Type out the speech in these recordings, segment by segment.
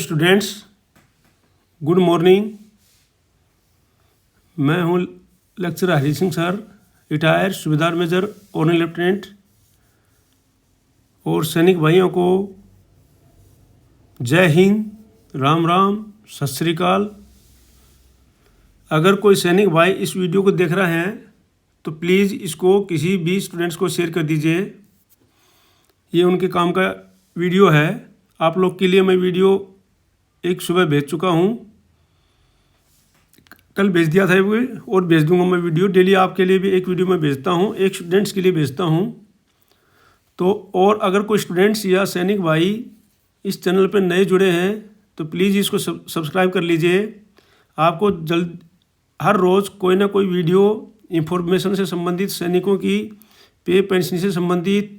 Students, good morning. मैं हूं lecturer Hari Singh sir, retired सूबेदार मेजर ऑनर लेफ्टिनेंट। और सैनिक भाइयों को जय हिंद, राम राम, सत श्री अकाल। अगर कोई सैनिक भाई इस वीडियो को देख रहे हैं तो प्लीज़ इसको किसी भी स्टूडेंट्स को शेयर कर दीजिए। ये उनके काम का वीडियो है। आप लोग के लिए मैं वीडियो एक सुबह भेज चुका हूँ, कल भेज दिया था वो, और भेज दूंगा मैं वीडियो। डेली आपके लिए भी एक वीडियो मैं भेजता हूँ, एक स्टूडेंट्स के लिए भेजता हूँ। तो और अगर कोई स्टूडेंट्स या सैनिक भाई इस चैनल पर नए जुड़े हैं तो प्लीज़ इसको सब्सक्राइब कर लीजिए। आपको जल्द हर रोज़ कोई ना कोई वीडियो इंफॉर्मेशन से संबंधित, सैनिकों की पे पेंशन से संबंधित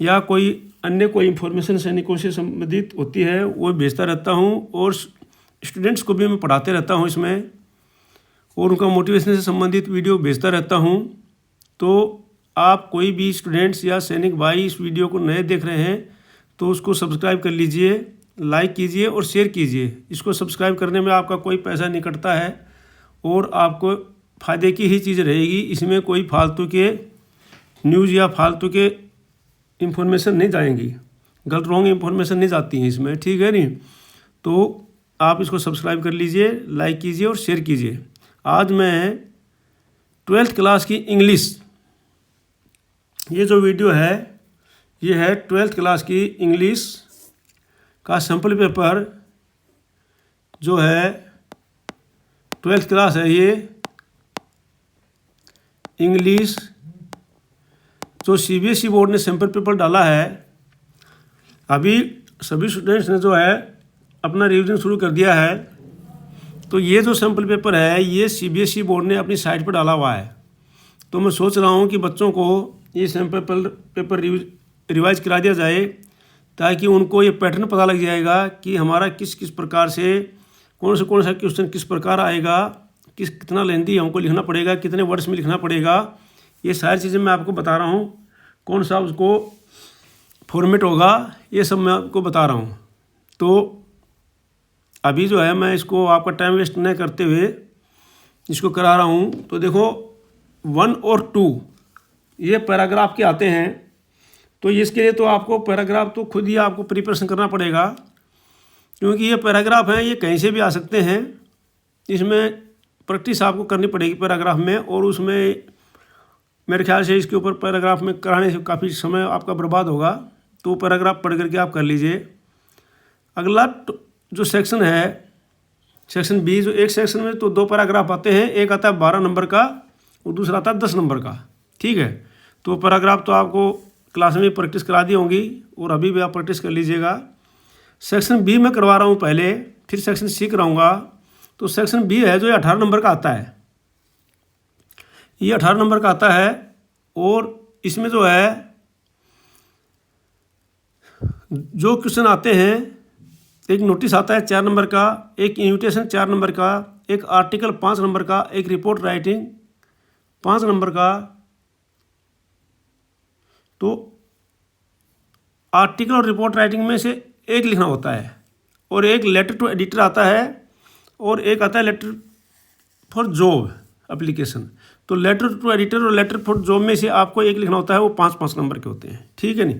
या कोई अन्य कोई इन्फॉर्मेशन सैनिकों से संबंधित होती है वो भेजता रहता हूँ। और स्टूडेंट्स को भी मैं पढ़ाते रहता हूँ इसमें, और उनका मोटिवेशन से संबंधित वीडियो भेजता रहता हूँ। तो आप कोई भी स्टूडेंट्स या सैनिक भाई इस वीडियो को नए देख रहे हैं तो उसको सब्सक्राइब कर लीजिए, लाइक कीजिए और शेयर कीजिए। इसको सब्सक्राइब करने में आपका कोई पैसा नहीं कटता है और आपको फ़ायदे की ही चीज़ रहेगी। इसमें कोई फालतू के न्यूज़ या फालतू के इन्फॉर्मेशन नहीं जाएंगी, गलत रॉन्ग इन्फॉर्मेशन नहीं जाती है इसमें, ठीक है नहीं। तो आप इसको सब्सक्राइब कर लीजिए, लाइक कीजिए और शेयर कीजिए। आज मैं 12th क्लास की इंग्लिश, ये जो वीडियो है ये है 12th क्लास की इंग्लिश का सैम्पल पेपर जो है 12th क्लास है। ये इंग्लिश जो सीबीएसई बोर्ड ने सैम्पल पेपर डाला है, अभी सभी स्टूडेंट्स ने जो है अपना रिवीजन शुरू कर दिया है। तो ये जो सैम्पल पेपर है ये सीबीएसई बोर्ड ने अपनी साइट पर डाला हुआ है। तो मैं सोच रहा हूँ कि बच्चों को ये सैम्पल पेपर रिवाइज करा दिया जाए, ताकि उनको ये पैटर्न पता लग जाएगा कि हमारा किस किस प्रकार से कौन सा क्वेश्चन किस प्रकार आएगा, कितना लेंथी हमको लिखना पड़ेगा, कितने वर्ड्स में लिखना पड़ेगा। ये सारी चीज़ें मैं आपको बता रहा हूँ, कौन सा उसको फॉर्मेट होगा, ये सब मैं आपको बता रहा हूँ। तो अभी जो है मैं इसको आपका टाइम वेस्ट नहीं करते हुए इसको करा रहा हूँ। तो देखो 1 और 2 ये पैराग्राफ के आते हैं। तो इसके लिए तो आपको पैराग्राफ तो खुद ही आपको प्रिपरेशन करना पड़ेगा, क्योंकि ये पैराग्राफ हैं, ये कहीं से भी आ सकते हैं। इसमें प्रैक्टिस आपको करनी पड़ेगी पैराग्राफ में, और उसमें मेरे ख्याल से इसके ऊपर पैराग्राफ में कराने से काफ़ी समय आपका बर्बाद होगा। तो पैराग्राफ पढ़ करके आप कर लीजिए। अगला जो सेक्शन है, सेक्शन बी, जो एक सेक्शन में तो 2 पैराग्राफ आते हैं, एक आता है 12 नंबर का और दूसरा आता है 10 नंबर का, ठीक है। तो पैराग्राफ तो आपको क्लास में प्रैक्टिस करा दी होंगी और अभी भी आप प्रैक्टिस कर लीजिएगा। सेक्शन बी में करवा रहा हूँ पहले, फिर सेक्शन सी कराऊँगा। तो सेक्शन बी है जो ये 18 नंबर का आता है, ये 18 नंबर का आता है। और इसमें जो है जो क्वेश्चन आते हैं, एक नोटिस आता है 4 नंबर का, एक इन्विटेशन 4 नंबर का, एक आर्टिकल 5 नंबर का, एक रिपोर्ट राइटिंग 5 नंबर का। तो आर्टिकल और रिपोर्ट राइटिंग में से एक लिखना होता है, और एक लेटर टू एडिटर आता है, और एक आता है लेटर फॉर जॉब एप्लीकेशन। तो लेटर टू एडिटर और लेटर फॉर जॉब में से आपको एक लिखना होता है, वो 5-5 नंबर के होते हैं, ठीक है नहीं।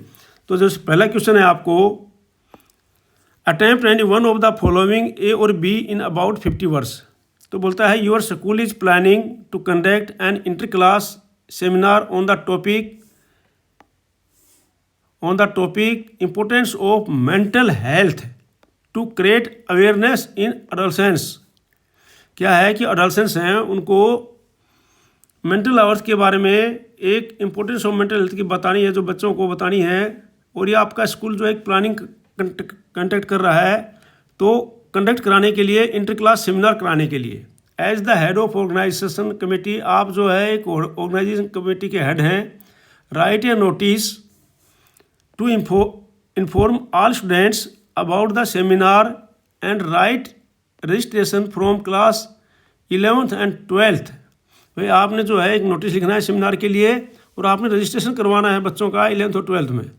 तो जो पहला क्वेश्चन है आपको, attempt any one of the following A और बी इन अबाउट 50 वर्ड्स। तो बोलता है your school is planning to conduct an inter class seminar on the topic importance of mental health to create awareness in adolescence. क्या है कि adolescence हैं, उनको mental hours के बारे में एक इम्पोर्टेंस ऑफ मेंटल हेल्थ की बतानी है, जो बच्चों को बतानी है। और ये आपका स्कूल जो एक प्लानिंग कंडक्ट कर रहा है, तो कंडक्ट कराने के लिए, इंटर क्लास सेमिनार कराने के लिए, as the head of organisation committee, आप जो है एक ऑर्गेनाइजेशन कमेटी के हेड हैं। Write a notice to inform all students about the seminar and write registration from class 11th and 12th। भाई आपने जो है एक नोटिस लिखना है सेमिनार के लिए, और आपने रजिस्ट्रेशन करवाना है बच्चों का 11th और 12th में।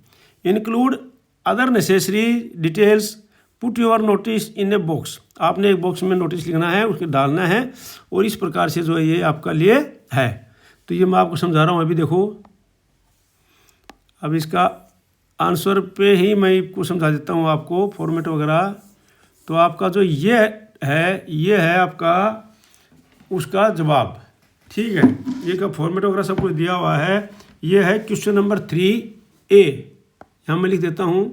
Include other necessary details put your notice in a box, आपने एक बॉक्स में नोटिस लिखना है, उसके डालना है, और इस प्रकार से जो है ये आपका लिए है। तो ये मैं आपको समझा रहा हूँ। अभी देखो, अब इसका आंसर पे ही मैं आपको समझा देता हूँ आपको फॉर्मेट वगैरह। तो आपका जो ये है आपका उसका जवाब, ठीक है। ये का फॉर्मेट वगैरह सब कुछ दिया हुआ है। ये है क्वेश्चन नंबर 3A, यहाँ मैं लिख देता हूँ,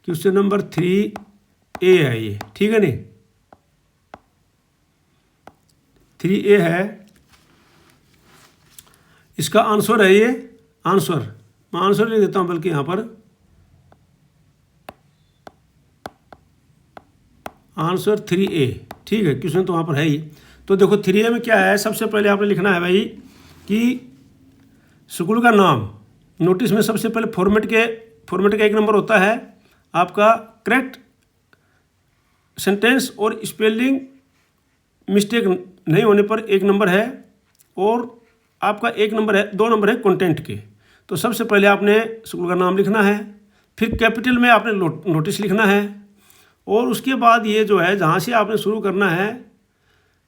क्वेश्चन नंबर 3A है ये, ठीक है नहीं, 3A है, इसका आंसर है ये। आंसर मैं आंसर लिख देता हूँ बल्कि यहाँ पर आंसर 3A, ठीक है। क्वेश्चन तो वहाँ पर है ही। तो देखो 3A में क्या है, सबसे पहले आपने लिखना है भाई कि स्कूल का नाम। नोटिस में सबसे पहले फॉर्मेट का 1 नंबर होता है आपका, करेक्ट सेंटेंस और स्पेलिंग मिस्टेक नहीं होने पर 1 नंबर है, और आपका 1 नंबर है, 2 नंबर है कंटेंट के। तो सबसे पहले आपने स्कूल का नाम लिखना है, फिर कैपिटल में आपने नोटिस लिखना है, और उसके बाद ये जो है जहाँ से आपने शुरू करना है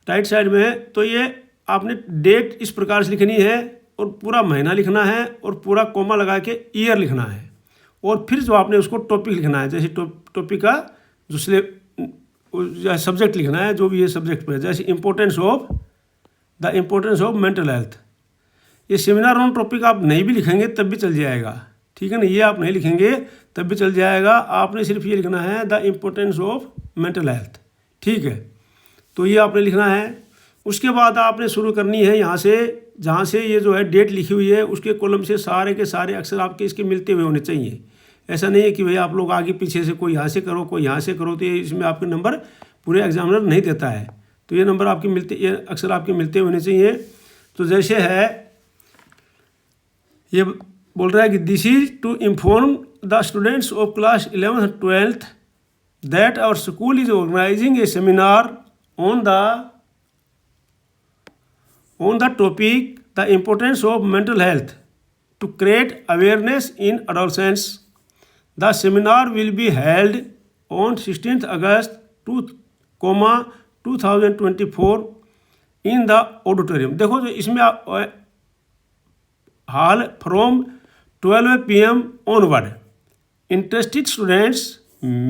राइट साइड में, तो ये आपने डेट इस प्रकार से लिखनी है, और पूरा महीना लिखना है, और पूरा कोमा लगा के ईयर लिखना है, और फिर जो आपने उसको टॉपिक लिखना है, जैसे टॉपिक का जो सब्जेक्ट लिखना है, जो भी ये सब्जेक्ट पे है, जैसे the importance of mental health. ये सेमिनार ऑन टॉपिक आप नहीं भी लिखेंगे तब भी चल जाएगा, ठीक है ना, ये आप नहीं लिखेंगे तब भी चल जाएगा। आपने सिर्फ ये लिखना है the importance of mental health, ठीक है। तो ये आपने लिखना है। उसके बाद आपने शुरू करनी है यहाँ से, जहाँ से ये जो है डेट लिखी हुई है उसके कॉलम से सारे के सारे अक्षर आपके इसके मिलते हुए होने चाहिए। ऐसा नहीं है कि भाई आप लोग आगे पीछे से कोई यहाँ से करो कोई यहाँ से करो, तो ये इसमें आपके नंबर पूरे एग्जामिनर नहीं देता है। तो ये नंबर आपके ये अक्षर आपके मिलते होने चाहिए। तो जैसे है ये बोल रहा है कि this is to inform the students of class 11th 12th that our school is organising a seminar on the topic the importance of mental health to create awareness in adolescents. The seminar will be held on 16th August 2024 in the auditorium. देखो जो इसमें हाल from 12 PM onward. Interested students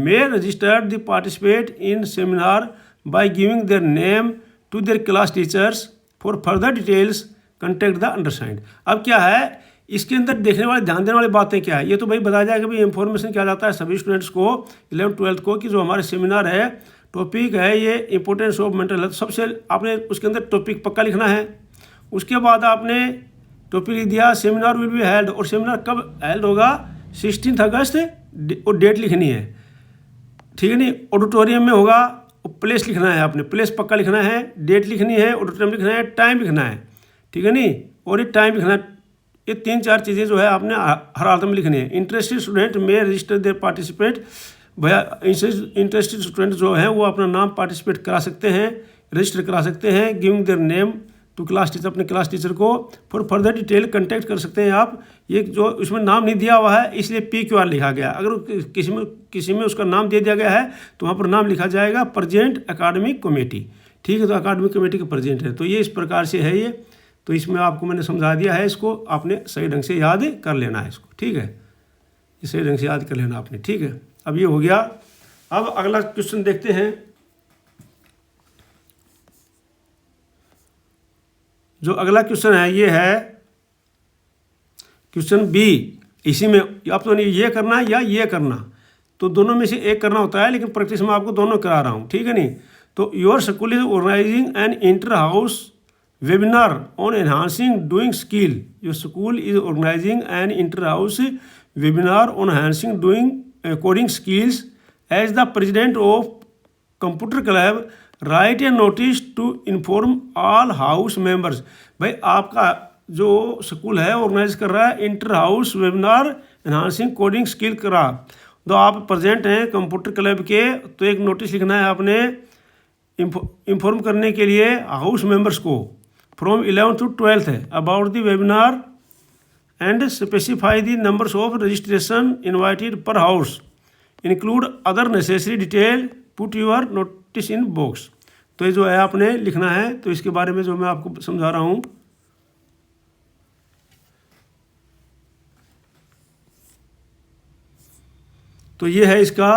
may register to participate in seminar by giving their name to their class teachers. For further details, contact the undersigned. अब क्या है इसके अंदर देखने वाले ध्यान देने वाली बातें क्या है, ये तो भाई बताया जाएगा भाई इंफॉर्मेशन क्या जाता है सभी स्टूडेंट्स को 11th 12th को कि जो हमारे सेमिनार है टॉपिक है ये इंपॉर्टेंस ऑफ मेंटल हेल्थ। सबसे आपने उसके अंदर टॉपिक पक्का लिखना है। उसके बाद आपने टॉपिक लिख दिया सेमिनार विल बी हेल्ड, और सेमिनार कब हेल्ड होगा 16 अगस्त, और डेट लिखनी है, ठीक है नहीं। ऑडिटोरियम में होगा, प्लेस लिखना है आपने, प्लेस पक्का लिखना है, डेट लिखनी है, ऑडिटोरियम लिखना है, टाइम लिखना है, ठीक है नहीं, और ये टाइम लिखना है। ये 3-4 चीज़ें जो है आपने हर हालत में लिखनी है। इंटरेस्टेड स्टूडेंट में रजिस्टर देयर पार्टिसिपेट, भैया इंटरेस्टेड स्टूडेंट जो है वो अपना नाम पार्टिसिपेट करा सकते हैं, रजिस्टर करा सकते हैं। Giving their name to class teacher, अपने क्लास टीचर को। फॉर फर्दर डिटेल कंटेक्ट कर सकते हैं आप। ये जो उसमें नाम नहीं दिया हुआ है इसलिए PQR लिखा गया। अगर किसी में उसका नाम दे दिया गया है तो वहाँ पर नाम लिखा जाएगा प्रेजेंट एकेडमिक कमेटी, ठीक है। तो एकेडमिक कमेटी का प्रेजेंट है। तो ये इस प्रकार से है ये। तो इसमें आपको मैंने समझा दिया है, इसको आपने सही ढंग से याद कर लेना है इसको, ठीक है। सही ढंग से याद कर लेना आपने, ठीक है। अब ये हो गया। अब अगला क्वेश्चन देखते हैं। जो अगला क्वेश्चन है ये है क्वेश्चन B। इसी में आप तो नहीं ये करना या ये करना, तो दोनों में से एक करना होता है, लेकिन प्रैक्टिस में आपको दोनों करा रहा हूँ, ठीक है नहीं। तो your school is organising an inter house webinar on enhancing doing skill. Your school is organizing an inter-house webinar on enhancing doing coding skills. As the president of computer club, write a notice to inform all house members. भाई आपका जो school है organise कर रहा है inter house webinar enhancing coding skill करा, तो आप प्रेजेंट हैं कंप्यूटर क्लब के, तो एक नोटिस लिखना है आपने इन्फॉर्म करने के लिए हाउस मेंबर्स को फ्रॉम 11th to 12th है about the webinar and specify the numbers of registration invited पर house include other necessary detail, put your notice in box. तो ये जो है आपने लिखना है, तो इसके बारे में जो मैं आपको समझा रहा हूँ। तो ये है इसका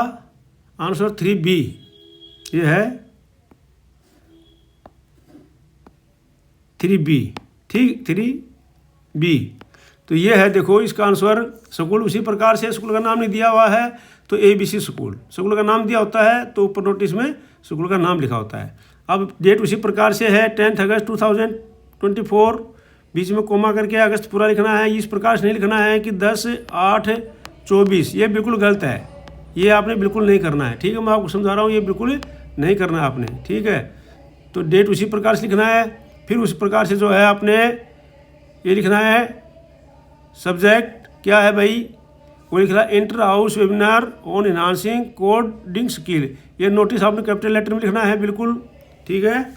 आंसर 3B, ये है 3B, ठीक, 3B। तो ये है, देखो इसका आंसर। स्कूल उसी प्रकार से स्कूल का नाम नहीं दिया हुआ है, तो ABC स्कूल, स्कूल का नाम दिया होता है तो ऊपर नोटिस में स्कूल का नाम लिखा होता है। अब डेट उसी प्रकार से है 10 अगस्त 2024, बीच में कोमा करके अगस्त पूरा लिखना है। इस प्रकार से नहीं लिखना है कि 10/8/24, ये बिल्कुल गलत है, ये आपने बिल्कुल नहीं करना है, ठीक है। मैं आपको समझा रहा हूँ, ये बिल्कुल नहीं करना है आपने, ठीक है। तो डेट उसी प्रकार से लिखना है। फिर उस प्रकार से जो है आपने ये लिखना है, सब्जेक्ट क्या है भाई, वो लिख रहा है inter house webinar on enhancing coding skill. ये नोटिस आपने कैपिटल लेटर में लिखना है, बिल्कुल ठीक है।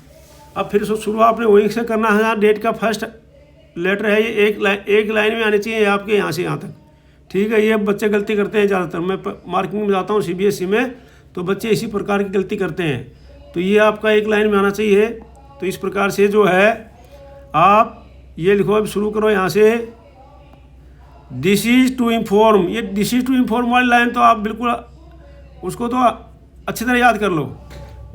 अब फिर शुरू आपने वहीं से करना है, डेट का फर्स्ट लेटर है, ये एक लाइन में आनी चाहिए आपके यहाँ से यहाँ तक, ठीक है। ये बच्चे गलती करते हैं ज़्यादातर, मैं मार्किंग में जाता हूँ CBSE में, तो बच्चे इसी प्रकार की गलती करते हैं। तो ये आपका एक लाइन में आना चाहिए। तो इस प्रकार से जो है आप ये लिखो, अब शुरू करो यहाँ से, दिस इज टू इन्फॉर्म। ये दिस इज टू इन्फॉर्म वाली लाइन तो आप बिल्कुल उसको तो अच्छी तरह याद कर लो।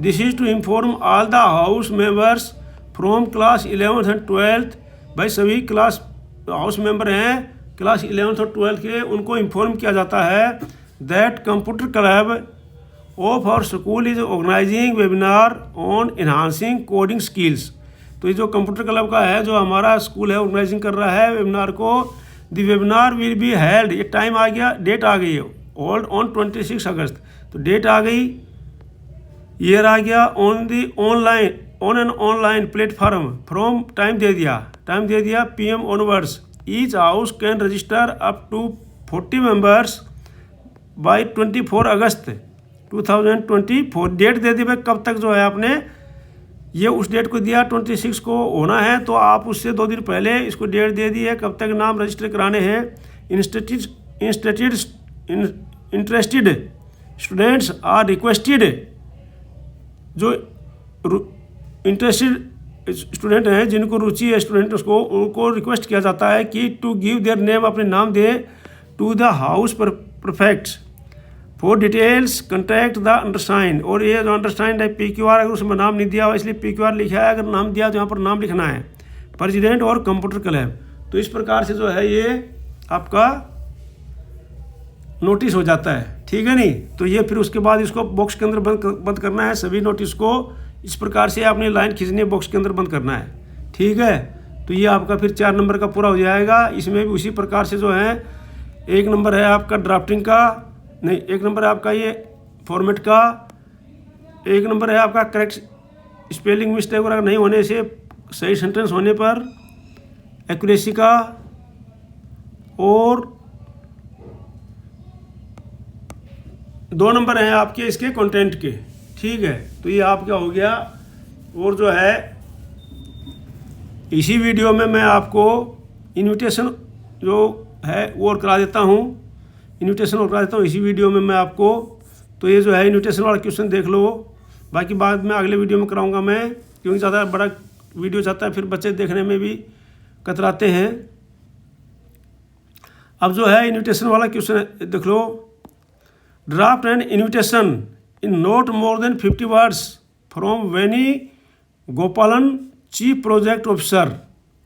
This is to inform all the house members from class 11th and 12th। भाई सभी क्लास हाउस मेंबर हैं क्लास 11th और 12th के, उनको इन्फॉर्म किया जाता है that computer club of our school is organising webinar on enhancing coding skills. तो ये जो कंप्यूटर क्लब का है, जो हमारा स्कूल है, ऑर्गेनाइजिंग कर रहा है वेबिनार को। The webinar will be held, ये टाइम आ गया, डेट आ गई है, होल्ड ऑन 26 अगस्त। तो डेट आ गई, ईयर आ गया, on the online, on an online platform, from time दे दिया PM onwards. Each house can register up to 40 members by 24 August 2024। Date दे दी भाई, कब तक जो है आपने ये उस डेट को दिया, 26 को होना है, तो आप उससे 2 दिन पहले इसको डेट दे दी है कब तक नाम रजिस्टर कराने हैं। इंटरेस्टेड स्टूडेंट्स आर रिक्वेस्टेड, जो इंटरेस्टेड स्टूडेंट हैं, जिनको रुचि है स्टूडेंट्स को, उनको रिक्वेस्ट किया जाता है कि टू गिव देयर नेम, अपने नाम दे, to the house perfects for details contact the undersign. और ये जो अंडरसाइंड है PQR, अगर उसमें नाम नहीं दिया हुआ इसलिए PQR लिखा है, अगर नाम दिया तो यहाँ पर नाम लिखना है, प्रेसिडेंट और कंप्यूटर क्लब। तो इस प्रकार से जो है ये आपका नोटिस हो जाता है, ठीक है नहीं। तो ये फिर उसके बाद इसको बॉक्स के अंदर बंद करना है, सभी नोटिस को इस प्रकार से आपने लाइन खींचनी है, बॉक्स के अंदर बंद करना है, ठीक है। तो ये आपका फिर 4 नंबर का पूरा हो जाएगा। इसमें भी उसी प्रकार से जो है 1 नंबर है आपका ड्राफ्टिंग का, नहीं 1 नंबर है आपका ये फॉर्मेट का, 1 नंबर है आपका करेक्ट स्पेलिंग मिस्टेक वगैरह नहीं होने से, सही सेंटेंस होने पर, एक्यूरेसी का, और 2 नंबर हैं आपके इसके कंटेंट के, ठीक है। तो ये आपका हो गया। और जो है इसी वीडियो में मैं आपको इन्विटेशन जो है वो और करा देता हूँ, इन्विटेशन और करा देता हूँ इसी वीडियो में मैं आपको। तो ये जो है इन्विटेशन वाला क्वेश्चन देख लो, बाकी बाद में अगले वीडियो में कराऊंगा मैं, क्योंकि ज़्यादा बड़ा वीडियो जाता है फिर बच्चे देखने में भी कतराते हैं। अब जो है इन्विटेशन वाला क्वेश्चन देख लो, draft an invitation in not more than 50 words from Veni Gopalan, chief project officer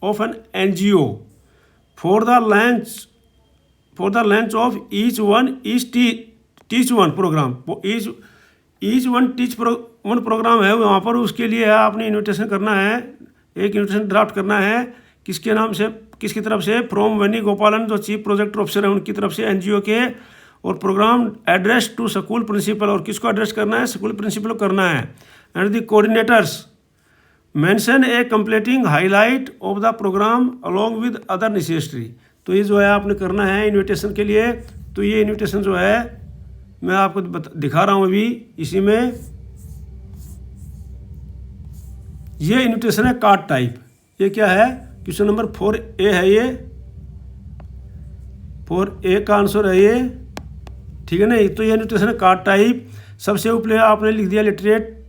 of an NGO for the launch of each one programme. Each one programme है वहाँ पर, उसके लिए आपने इन्विटेशन करना है, एक इन्विटेशन ड्राफ्ट करना है, किसके नाम से, किसकी तरफ से, फ्रॉम वेनी गोपालन जो चीफ प्रोजेक्ट ऑफिसर है उनकी तरफ से, NGO के, और programme address to school principal, और किसको एड्रेस करना है, स्कूल प्रिंसिपल को करना है। And the coordinators mention a completing highlight of the programme along with other necessary. तो ये जो है आपने करना है इन्विटेशन के लिए। तो ये इन्विटेशन जो है मैं आपको दिखा रहा हूँ अभी, इसी में ये इन्विटेशन है कार्ड टाइप। ये क्या है, क्वेश्चन नंबर 4A है, ये 4A का आंसर है ये। ठीक है नहीं। तो ये इन्विटेशन कार्ड टाइप सबसे ऊपर आपने लिख दिया लिटरेट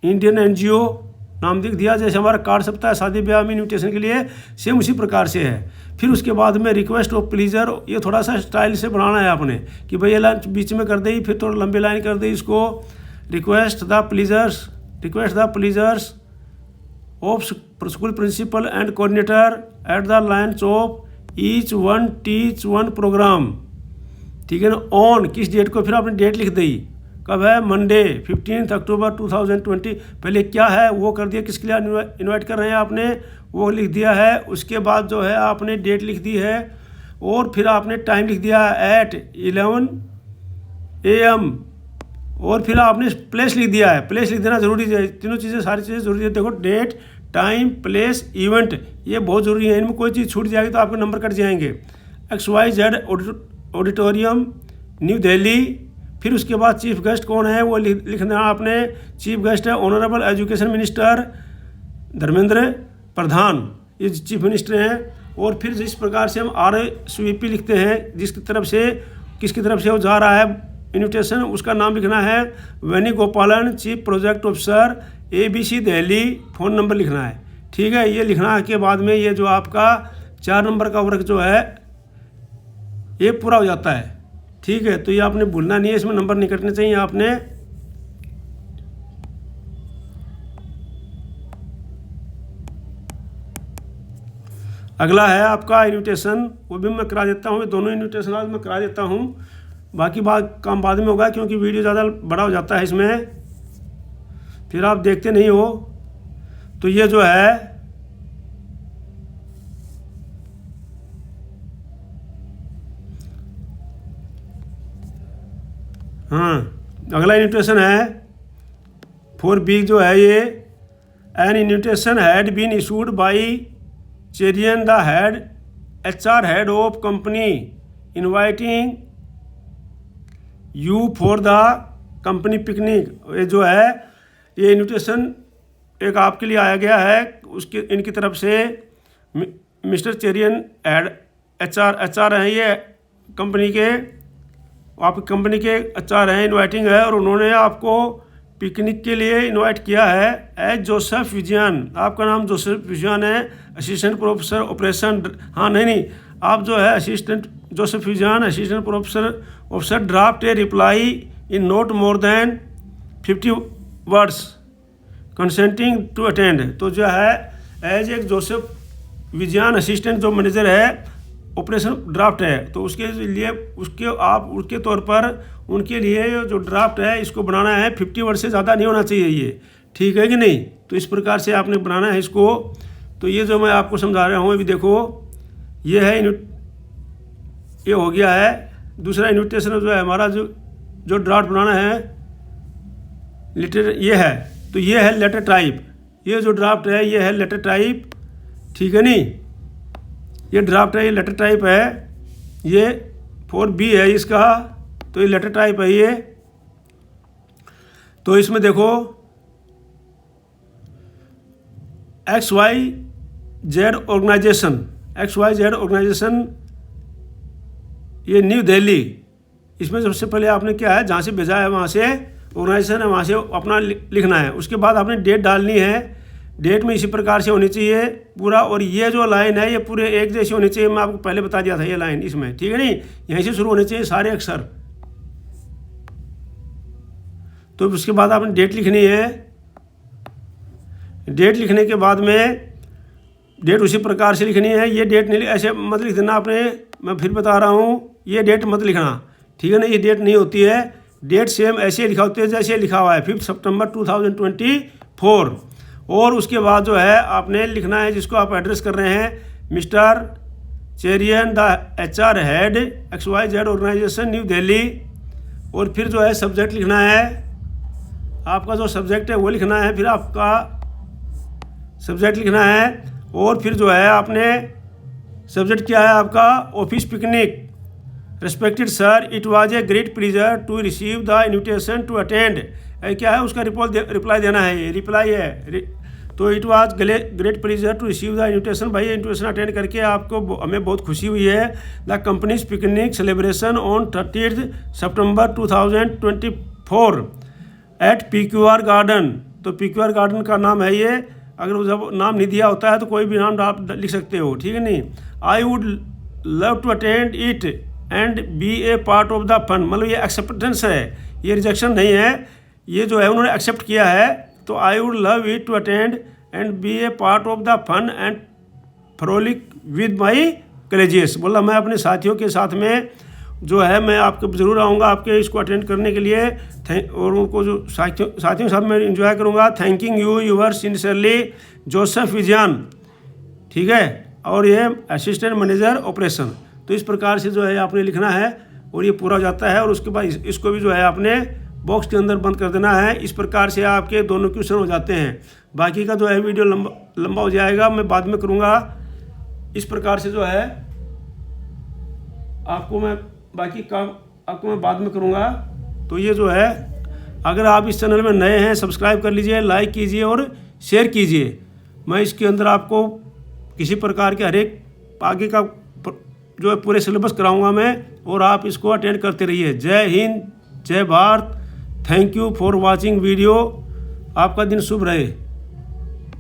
इंडियन एनजीओ नाम लिख दिया, जैसे हमारा कार्ड सबता है शादी ब्याह में इन्विटेशन के लिए, सेम उसी प्रकार से है। फिर उसके बाद में रिक्वेस्ट ऑफ प्लीजर, ये थोड़ा सा स्टाइल से बनाना है आपने कि भाई ये लाइन बीच में कर दी, फिर थोड़ा लंबी लाइन कर दी इसको। Request the pleasures of school principal and coordinator at the lines of each one teach one programme, ठीक है ना। ऑन किस डेट को, फिर आपने डेट लिख दी, कब है, मंडे 15 अक्टूबर 2020। पहले क्या है वो कर दिया, किसके लिए इनवाइट कर रहे हैं आपने वो लिख दिया है। उसके बाद जो है आपने डेट लिख दी है और फिर आपने टाइम लिख दिया एट 11 AM और फिर आपने प्लेस लिख दिया है। प्लेस लिख देना जरूरी है, तीनों चीज़ें सारी चीज़ें जरूरी है। देखो डेट, टाइम, प्लेस, इवेंट, ये बहुत ज़रूरी है। इनमें कोई चीज़ छूट जाएगी तो आपके नंबर कट जाएंगे। XYZ auditorium new Delhi. फिर उसके बाद चीफ गेस्ट कौन है वो लिखना आपने। चीफ गेस्ट है honourable education minister Dharmendra Pradhan, ये चीफ मिनिस्टर हैं। और फिर जिस प्रकार से हम RSVP लिखते हैं, जिसकी तरफ से किसकी तरफ से वो जा रहा है इन्विटेशन, उसका नाम लिखना है Venugopalan, chief project officer ABC Delhi, phone number लिखना है, ठीक है। ये लिखना के बाद में ये जो आपका 4 नंबर का वर्क जो है ये पूरा हो जाता है, ठीक है। तो ये आपने भूलना नहीं है, इसमें नंबर नहीं कटने चाहिए आपने। अगला है आपका इन्विटेशन, वो भी मैं करा देता हूँ। दोनों इन्विटेशन आज मैं करा देता हूँ, बाकी बात काम बाद में होगा क्योंकि वीडियो ज़्यादा बड़ा हो जाता है इसमें, फिर आप देखते नहीं हो। तो ये जो है हाँ, अगला इन्विटेशन है 4B जो है ये, an invitation had been issued by Cherian the head HR head of company inviting you for the company picnic. ये जो है ये इन्विटेशन एक आपके लिए आया गया है, उसके इनकी तरफ से मिस्टर चेरियन हेड HR हैं ये कंपनी के, आपकी कंपनी के HR हैं, इनवाइटिंग है और उन्होंने आपको पिकनिक के लिए इनवाइट किया है। एज जोसेफ विजयन, आपका नाम जोसेफ विजयन है, असिस्टेंट प्रोफेसर ऑपरेशन। हाँ नहीं, आप जो है assistant Joseph Vijayan, assistant professor officer, draft a reply in not more than 50 words consenting to attend. तो जो है एज एक जोसेफ विजयन असिस्टेंट जो मैनेजर है ऑपरेशन ड्राफ्ट है, तो उसके लिए उसके तौर पर उनके लिए जो ड्राफ्ट है इसको बनाना है, 50 वर्ड से ज़्यादा नहीं होना चाहिए ये, ठीक है कि नहीं। तो इस प्रकार से आपने बनाना है इसको। तो ये जो मैं आपको समझा रहा हूँ अभी देखो, ये है ये हो गया है। दूसरा इन्विटेशन जो है हमारा जो ड्राफ्ट बनाना है लेटर, ये है। तो ये है लेटर टाइप, ये जो ड्राफ्ट है ये है लेटर टाइप, ठीक है नहीं। ये ड्राफ्ट है, ये लेटर टाइप है, ये 4B है इसका, तो ये लेटर टाइप है ये। तो इसमें देखो XYZ ऑर्गेनाइजेशन ये न्यू दिल्ली। इसमें सबसे पहले आपने क्या है, जहाँ से भेजा है वहाँ से ऑर्गेनाइजेशन है, वहाँ से अपना लिखना है। उसके बाद आपने डेट डालनी है, डेट में इसी प्रकार से होनी चाहिए पूरा। और ये जो लाइन है ये पूरे एक जैसी होनी चाहिए, मैं आपको पहले बता दिया था ये लाइन इसमें, ठीक है नहीं। यहीं से शुरू होने चाहिए सारे अक्षर। तो उसके बाद आपने डेट लिखनी है, डेट लिखने के बाद में डेट उसी प्रकार से लिखनी है। ये डेट नहीं ऐसे मत लिख देना आपने, मैं फिर बता रहा हूँ, ये डेट मत लिखना, ठीक है ना। ये डेट नहीं होती है, डेट सेम ऐसे लिखा होती है जैसे लिखा हुआ है 5 सितंबर 2024। और उसके बाद जो है आपने लिखना है जिसको आप एड्रेस कर रहे हैं, mister Cherian the HR head XYZ organisation New Delhi. और फिर जो है सब्जेक्ट लिखना है, आपका जो सब्जेक्ट है वो लिखना है, फिर आपका सब्जेक्ट लिखना है। और फिर जो है आपने सब्जेक्ट क्या है आपका, office picnic. Respected sir, it was a great pleasure to receive the invitation to attend. क्या है उसका रिप्लाई देना है, ये रिप्लाई है। तो it was great pleasure to receive the invitation. भाई इन्विटेशन अटेंड करके आपको हमें बहुत खुशी हुई है। The company's picnic celebration on 30 सितंबर 2024 एट PQR गार्डन। तो PQR गार्डन का नाम है ये। अगर जब नाम नहीं दिया होता है तो कोई भी नाम आप लिख सकते हो, ठीक है नहीं। I would love to attend it and be a part of the fun. मतलब ये एक्सेप्टेंस है, ये रिजेक्शन नहीं है, ये जो है उन्होंने एक्सेप्ट किया है। तो I would love it to attend and be a part of the fun and frolic with my colleges. बोला मैं अपने साथियों के साथ में जो है मैं आपके ज़रूर आऊँगा आपके इसको अटेंड करने के लिए। और उनको जो साथियों के साथ मैं इंजॉय करूँगा। Thanking you your sincerely Joseph Vijayan, ठीक है। और ये असिस्टेंट मैनेजर ऑपरेशन। तो इस प्रकार से जो है आपने लिखना है और ये पूरा हो जाता है। और उसके बाद इसको भी जो है आपने बॉक्स के अंदर बंद कर देना है। इस प्रकार से आपके दोनों क्वेश्चन हो जाते हैं। बाकी का जो है वीडियो लंबा हो जाएगा, मैं बाद में करूँगा। इस प्रकार से जो है आपको मैं बाकी काम आपको मैं बाद में करूँगा। तो ये जो है अगर आप इस चैनल में नए हैं सब्सक्राइब कर लीजिए, लाइक कीजिए और शेयर कीजिए। मैं इसके अंदर आपको किसी प्रकार के हर एक आगे का जो है पूरे सिलेबस कराऊंगा मैं, और आप इसको अटेंड करते रहिए। जय हिंद, जय Bharat. Thank you for watching video. आपका दिन शुभ रहे।